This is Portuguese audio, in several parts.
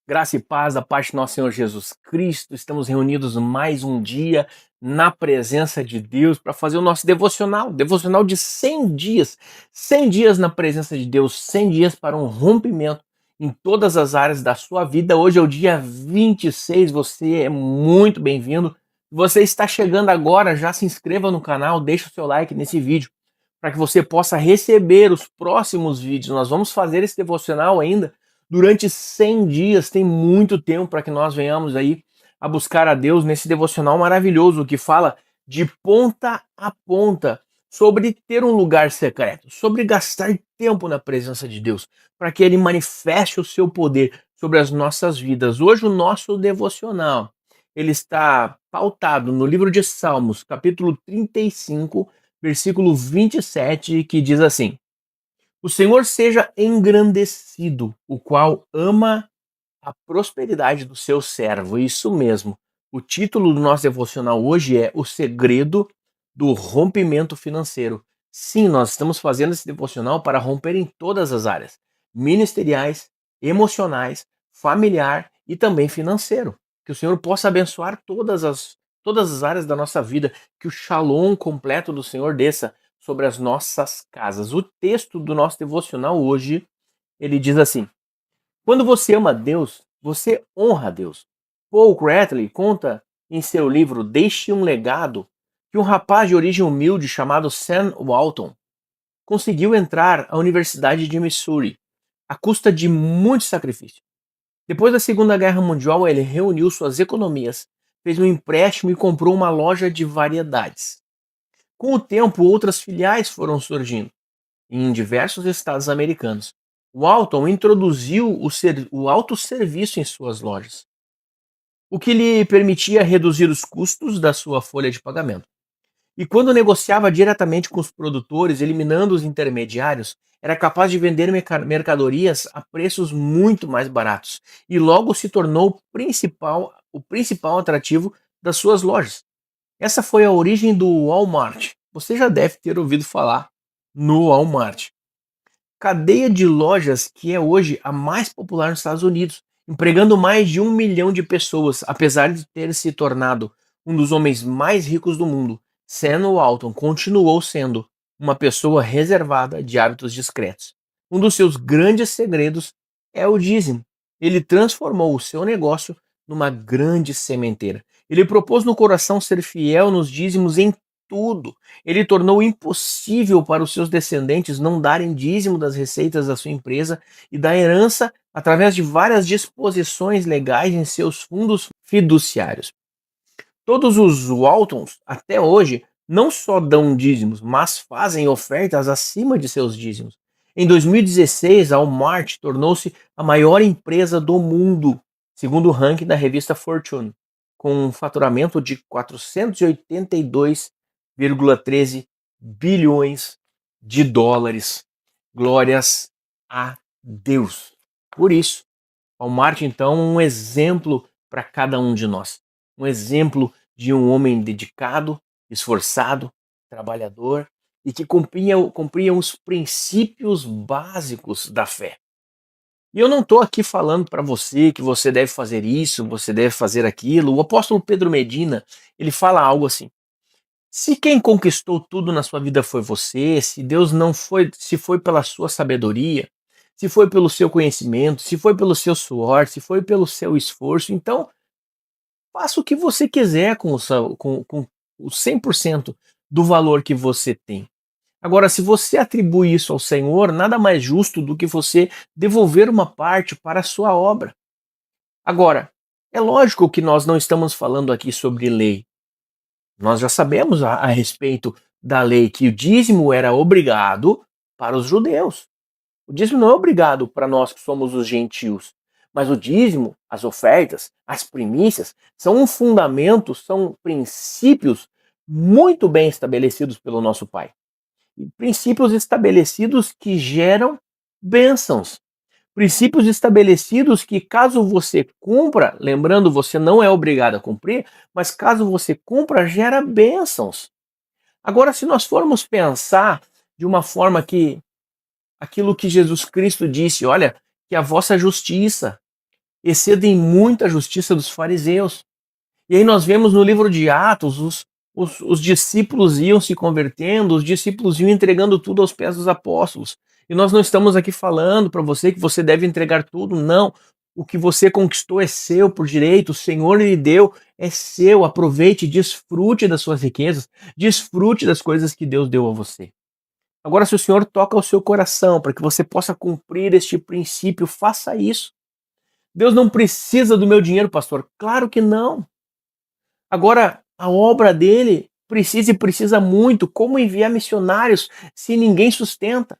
Graça e paz da parte do nosso Senhor Jesus Cristo. Estamos reunidos mais um dia na presença de Deus para fazer o nosso devocional de 100 dias. 100 dias na presença de Deus, 100 dias para um rompimento em todas as áreas da sua vida. Hoje é o dia 26, você é muito bem-vindo. Se você está chegando agora, já se inscreva no canal, deixa o seu like nesse vídeo para que você possa receber os próximos vídeos. Nós vamos fazer esse devocional ainda durante 100 dias, tem muito tempo para que nós venhamos aí a buscar a Deus nesse devocional maravilhoso que fala de ponta a ponta sobre ter um lugar secreto, sobre gastar tempo na presença de Deus, para que Ele manifeste o seu poder sobre as nossas vidas. Hoje o nosso devocional, ele está pautado no livro de Salmos, capítulo 35, versículo 27, que diz assim: o Senhor seja engrandecido, o qual ama a prosperidade do seu servo. Isso mesmo. O título do nosso devocional hoje é O Segredo do Rompimento Financeiro. Sim, nós estamos fazendo esse devocional para romper em todas as áreas: ministeriais, emocionais, familiar e também financeiro. Que o Senhor possa abençoar todas as áreas da nossa vida, que o shalom completo do Senhor desça sobre as nossas casas. O texto do nosso devocional hoje, ele diz assim: quando você ama Deus, você honra a Deus. Paul Crattley conta em seu livro Deixe um Legado que um rapaz de origem humilde chamado Sam Walton conseguiu entrar à Universidade de Missouri à custa de muito sacrifício. Depois da Segunda Guerra Mundial, ele reuniu suas economias, fez um empréstimo e comprou uma loja de variedades. Com o tempo, outras filiais foram surgindo em diversos estados americanos. Walton introduziu o autosserviço em suas lojas, o que lhe permitia reduzir os custos da sua folha de pagamento. E quando negociava diretamente com os produtores, eliminando os intermediários, era capaz de vender mercadorias a preços muito mais baratos e logo se tornou o principal atrativo das suas lojas. Essa foi a origem do Walmart. Você já deve ter ouvido falar no Walmart, cadeia de lojas que é hoje a mais popular nos Estados Unidos, empregando mais de 1 milhão de pessoas. Apesar de ter se tornado um dos homens mais ricos do mundo, Sam Walton continuou sendo uma pessoa reservada de hábitos discretos. Um dos seus grandes segredos é o dízimo. Ele transformou o seu negócio numa grande sementeira. Ele propôs no coração ser fiel nos dízimos em tudo. Ele tornou impossível para os seus descendentes não darem dízimo das receitas da sua empresa e da herança através de várias disposições legais em seus fundos fiduciários. Todos os Waltons, até hoje, não só dão dízimos, mas fazem ofertas acima de seus dízimos. Em 2016, a Walmart tornou-se a maior empresa do mundo, segundo o ranking da revista Fortune, com um faturamento de 482,13 bilhões de dólares. Glórias a Deus. Por isso, a Walmart, então, um exemplo para cada um de nós. Um exemplo de um homem dedicado, esforçado, trabalhador e que cumpria os princípios básicos da fé. E eu não estou aqui falando para você que você deve fazer isso, você deve fazer aquilo. O apóstolo Pedro Medina, ele fala algo assim: se quem conquistou tudo na sua vida foi você, se Deus não foi, se foi pela sua sabedoria, se foi pelo seu conhecimento, se foi pelo seu suor, se foi pelo seu esforço, então faça o que você quiser com o 100% do valor que você tem. Agora, se você atribui isso ao Senhor, nada mais justo do que você devolver uma parte para a sua obra. Agora, é lógico que nós não estamos falando aqui sobre lei. Nós já sabemos a respeito da lei que o dízimo era obrigado para os judeus. O dízimo não é obrigado para nós que somos os gentios, mas o dízimo, as ofertas, as primícias são um fundamento, são princípios muito bem estabelecidos pelo nosso Pai. E princípios estabelecidos que geram bênçãos. Princípios estabelecidos que, caso você cumpra, lembrando, você não é obrigado a cumprir, mas caso você cumpra, gera bênçãos. Agora, se nós formos pensar de uma forma que aquilo que Jesus Cristo disse, olha, que a vossa justiça excedem muito a justiça dos fariseus. E aí nós vemos no livro de Atos, os discípulos iam se convertendo, os discípulos iam entregando tudo aos pés dos apóstolos. E nós não estamos aqui falando para você que você deve entregar tudo, não. O que você conquistou é seu por direito, o Senhor lhe deu, é seu. Aproveite, desfrute das suas riquezas, desfrute das coisas que Deus deu a você. Agora, se o Senhor toca o seu coração para que você possa cumprir este princípio, faça isso. Deus não precisa do meu dinheiro, pastor. Claro que não. Agora, a obra dele precisa muito. Como enviar missionários se ninguém sustenta?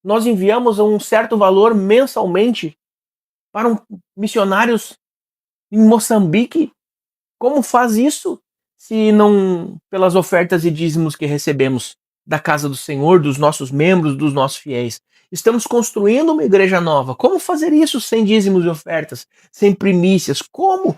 Nós enviamos um certo valor mensalmente para missionários em Moçambique. Como faz isso se não pelas ofertas e dízimos que recebemos da casa do Senhor, dos nossos membros, dos nossos fiéis? Estamos construindo uma igreja nova. Como fazer isso sem dízimos e ofertas, sem primícias? Como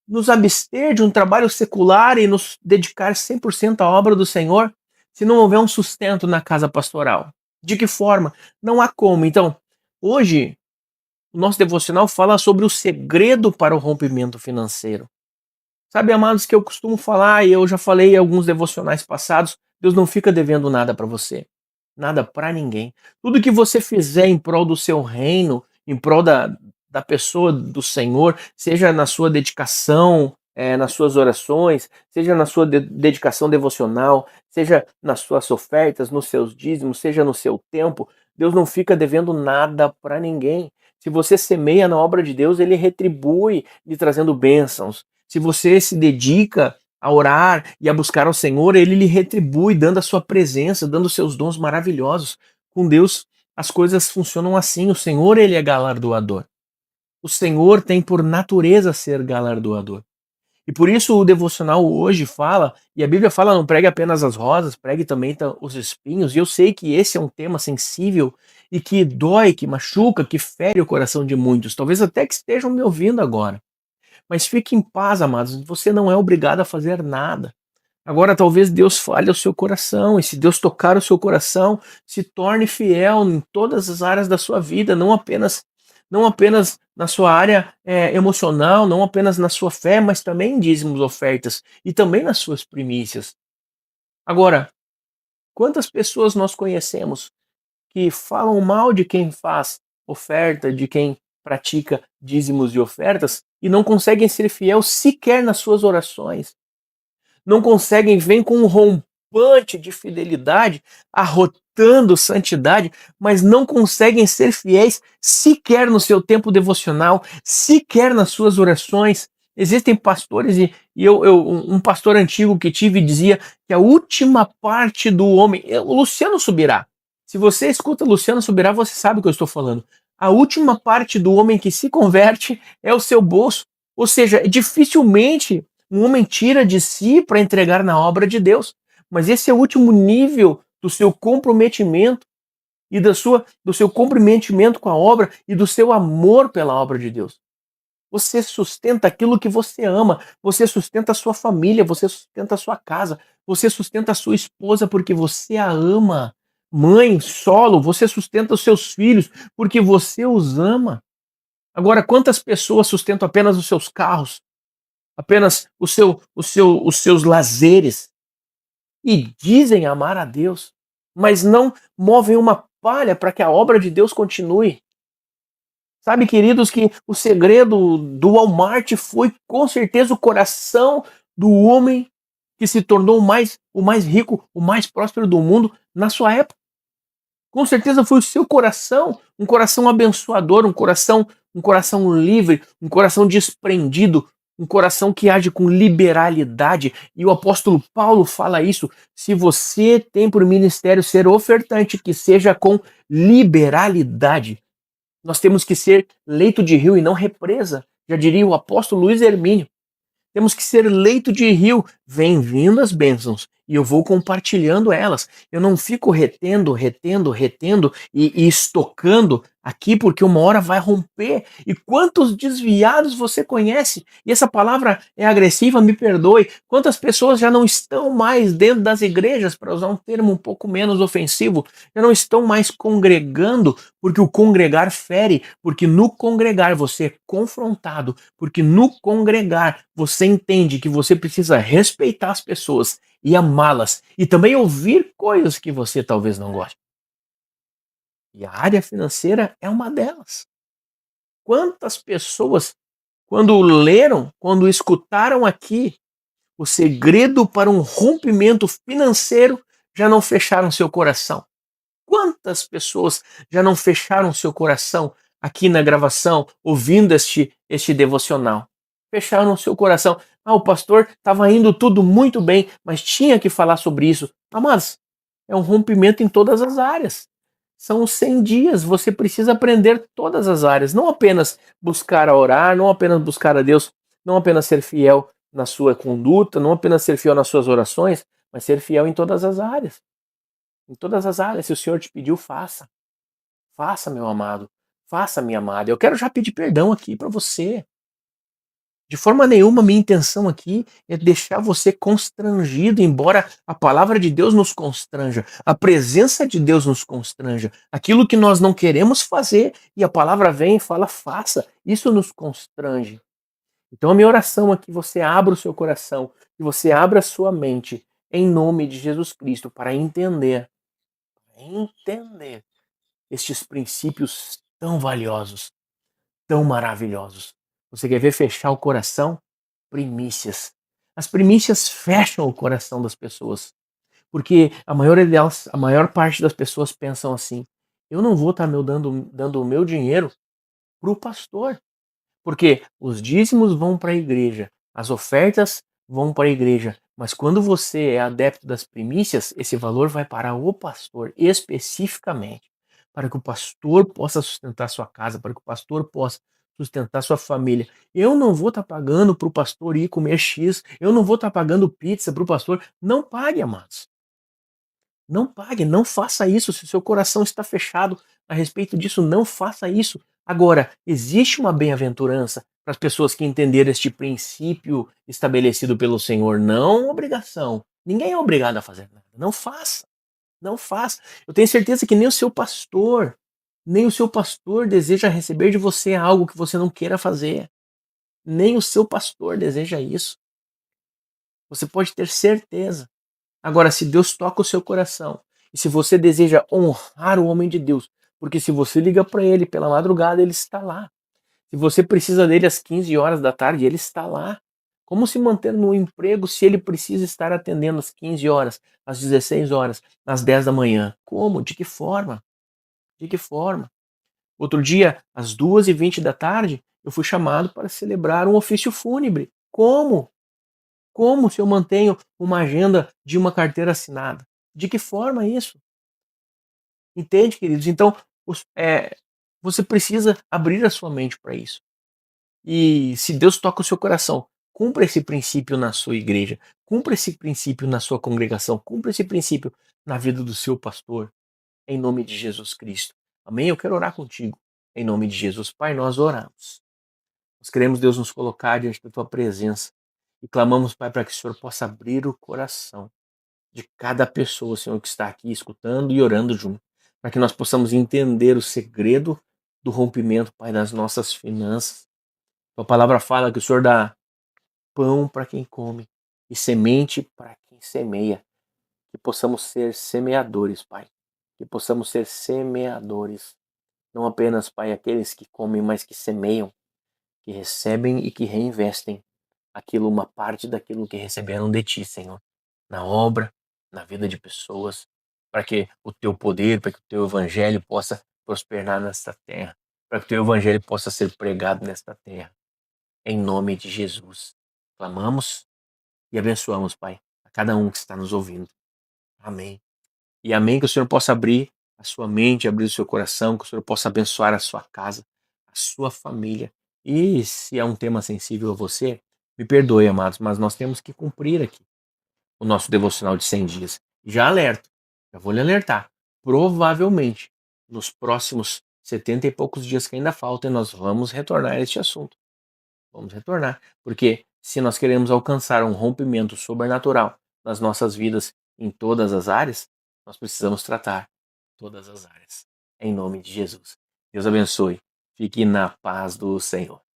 nos abster de um trabalho secular e nos dedicar 100% à obra do Senhor se não houver um sustento na casa pastoral? De que forma? Não há como. Então, hoje, o nosso devocional fala sobre o segredo para o rompimento financeiro. Sabe, amados, que eu costumo falar, e eu já falei em alguns devocionais passados, Deus não fica devendo nada para você. Nada para ninguém. Tudo que você fizer em prol do seu reino, em prol da pessoa do Senhor, seja na sua dedicação, nas suas orações, seja na sua dedicação devocional, seja nas suas ofertas, nos seus dízimos, seja no seu tempo, Deus não fica devendo nada para ninguém. Se você semeia na obra de Deus, Ele retribui lhe trazendo bênçãos. Se você se dedica a orar e a buscar ao Senhor, Ele lhe retribui, dando a sua presença, dando os seus dons maravilhosos. Com Deus, as coisas funcionam assim. O Senhor, Ele é galardoador. O Senhor tem por natureza ser galardoador. E por isso o devocional hoje fala, e a Bíblia fala, não pregue apenas as rosas, pregue também os espinhos. E eu sei que esse é um tema sensível e que dói, que machuca, que fere o coração de muitos. Talvez até que estejam me ouvindo agora. Mas fique em paz, amados, você não é obrigado a fazer nada. Agora talvez Deus fale ao seu coração, e se Deus tocar o seu coração, se torne fiel em todas as áreas da sua vida, não apenas na sua área emocional, não apenas na sua fé, mas também em dízimos, ofertas e também nas suas primícias. Agora, quantas pessoas nós conhecemos que falam mal de quem faz oferta, de quem pratica dízimos e ofertas e não conseguem ser fiel sequer nas suas orações? Não conseguem, vêm com um rompante de fidelidade, arrotando santidade, mas não conseguem ser fiéis sequer no seu tempo devocional, sequer nas suas orações. Existem pastores, um pastor antigo que tive dizia que a última parte do homem, o Luciano Subirá, se você escuta Luciano Subirá, você sabe o que eu estou falando. A última parte do homem que se converte é o seu bolso. Ou seja, dificilmente um homem tira de si para entregar na obra de Deus. Mas esse é o último nível do seu comprometimento e do seu comprometimento com a obra e do seu amor pela obra de Deus. Você sustenta aquilo que você ama, você sustenta a sua família, você sustenta a sua casa, você sustenta a sua esposa porque você a ama. Mãe, solo, você sustenta os seus filhos porque você os ama. Agora, quantas pessoas sustentam apenas os seus carros, apenas os seus lazeres e dizem amar a Deus, mas não movem uma palha para que a obra de Deus continue? Sabe, queridos, que o segredo do Walmart foi com certeza o coração do homem que se tornou o mais rico, o mais próspero do mundo na sua época. Com certeza foi o seu coração, um coração abençoador, um coração livre, um coração desprendido, um coração que age com liberalidade. E o apóstolo Paulo fala isso: se você tem por ministério ser ofertante, que seja com liberalidade. Nós temos que ser leito de rio e não represa, já diria o apóstolo Luiz Hermínio. Temos que ser leito de rio, vem vindo as bênçãos e eu vou compartilhando elas. Eu não fico retendo e estocando aqui, porque uma hora vai romper. E quantos desviados você conhece? E essa palavra é agressiva, me perdoe. Quantas pessoas já não estão mais dentro das igrejas, para usar um termo um pouco menos ofensivo, já não estão mais congregando, porque o congregar fere, porque no congregar você é confrontado, porque no congregar você entende que você precisa respeitar as pessoas e amá-las e também ouvir coisas que você talvez não goste. E a área financeira é uma delas. Quantas pessoas, quando leram, quando escutaram aqui o segredo para um rompimento financeiro, já não fecharam seu coração? Quantas pessoas já não fecharam seu coração aqui na gravação, ouvindo este devocional? Fecharam seu coração. Ah, o pastor estava indo tudo muito bem, mas tinha que falar sobre isso. Amados, é um rompimento em todas as áreas. São 100 dias, você precisa aprender todas as áreas, não apenas buscar a orar, não apenas buscar a Deus, não apenas ser fiel na sua conduta, não apenas ser fiel nas suas orações, mas ser fiel em todas as áreas. Em todas as áreas, se o Senhor te pediu, faça. Faça, meu amado. Faça, minha amada. Eu quero já pedir perdão aqui para você. De forma nenhuma, minha intenção aqui é deixar você constrangido, embora a palavra de Deus nos constranja, a presença de Deus nos constranja. Aquilo que nós não queremos fazer e a palavra vem e fala, faça. Isso nos constrange. Então, a minha oração é que você abra o seu coração, que você abra a sua mente, em nome de Jesus Cristo, para entender estes princípios tão valiosos, tão maravilhosos. Você quer ver fechar o coração? Primícias. As primícias fecham o coração das pessoas, porque a maior parte das pessoas pensam assim: eu não vou estar dando o meu dinheiro para o pastor. Porque os dízimos vão para a igreja, as ofertas vão para a igreja, mas quando você é adepto das primícias, esse valor vai para o pastor especificamente, para que o pastor possa sustentar sua casa, para que o pastor possa sustentar sua família. Eu não vou estar pagando para o pastor ir comer X, eu não vou estar pagando pizza para o pastor. Não pague, amados. Não pague, não faça isso. Se o seu coração está fechado a respeito disso, não faça isso. Agora, existe uma bem-aventurança para as pessoas que entenderam este princípio estabelecido pelo Senhor, não obrigação. Ninguém é obrigado a fazer nada. Não faça, não faça. Eu tenho certeza que nem o seu pastor deseja receber de você algo que você não queira fazer. Nem o seu pastor deseja isso. Você pode ter certeza. Agora, se Deus toca o seu coração e se você deseja honrar o homem de Deus, porque se você liga para ele pela madrugada, ele está lá. Se você precisa dele às 15 horas da tarde, ele está lá. Como se manter no emprego se ele precisa estar atendendo às 15 horas, às 16 horas, às 10 da manhã? Como? De que forma? De que forma? Outro dia, às 2h20 da tarde, eu fui chamado para celebrar um ofício fúnebre. Como? Como se eu mantenho uma agenda de uma carteira assinada? De que forma isso? Entende, queridos? Então, você precisa abrir a sua mente para isso. E se Deus toca o seu coração, cumpra esse princípio na sua igreja, cumpra esse princípio na sua congregação, cumpra esse princípio na vida do seu pastor, em nome de Jesus Cristo. Amém? Eu quero orar contigo, em nome de Jesus. Pai, nós oramos. Nós queremos, Deus, nos colocar diante da tua presença e clamamos, Pai, para que o Senhor possa abrir o coração de cada pessoa, Senhor, que está aqui escutando e orando junto, para que nós possamos entender o segredo do rompimento, Pai, das nossas finanças. Tua palavra fala que o Senhor dá pão para quem come e semente para quem semeia. Que possamos ser semeadores, Pai. Que possamos ser semeadores. Não apenas, Pai, aqueles que comem, mas que semeiam, que recebem e que reinvestem uma parte daquilo que receberam de Ti, Senhor, na obra, na vida de pessoas, para que o Teu poder, para que o Teu evangelho possa prosperar nesta terra, para que o Teu evangelho possa ser pregado nesta terra. Em nome de Jesus, clamamos e abençoamos, Pai, a cada um que está nos ouvindo. Amém. E amém, que o Senhor possa abrir a sua mente, abrir o seu coração, que o Senhor possa abençoar a sua casa, a sua família. E se é um tema sensível a você, me perdoe, amados, mas nós temos que cumprir aqui. o nosso devocional de 100 dias. Já alerto, já vou lhe alertar. Provavelmente, nos próximos 70 e poucos dias que ainda faltam, nós vamos retornar a este assunto. Vamos retornar. Porque se nós queremos alcançar um rompimento sobrenatural nas nossas vidas em todas as áreas, nós precisamos tratar todas as áreas. Em nome de Jesus. Deus abençoe. Fique na paz do Senhor.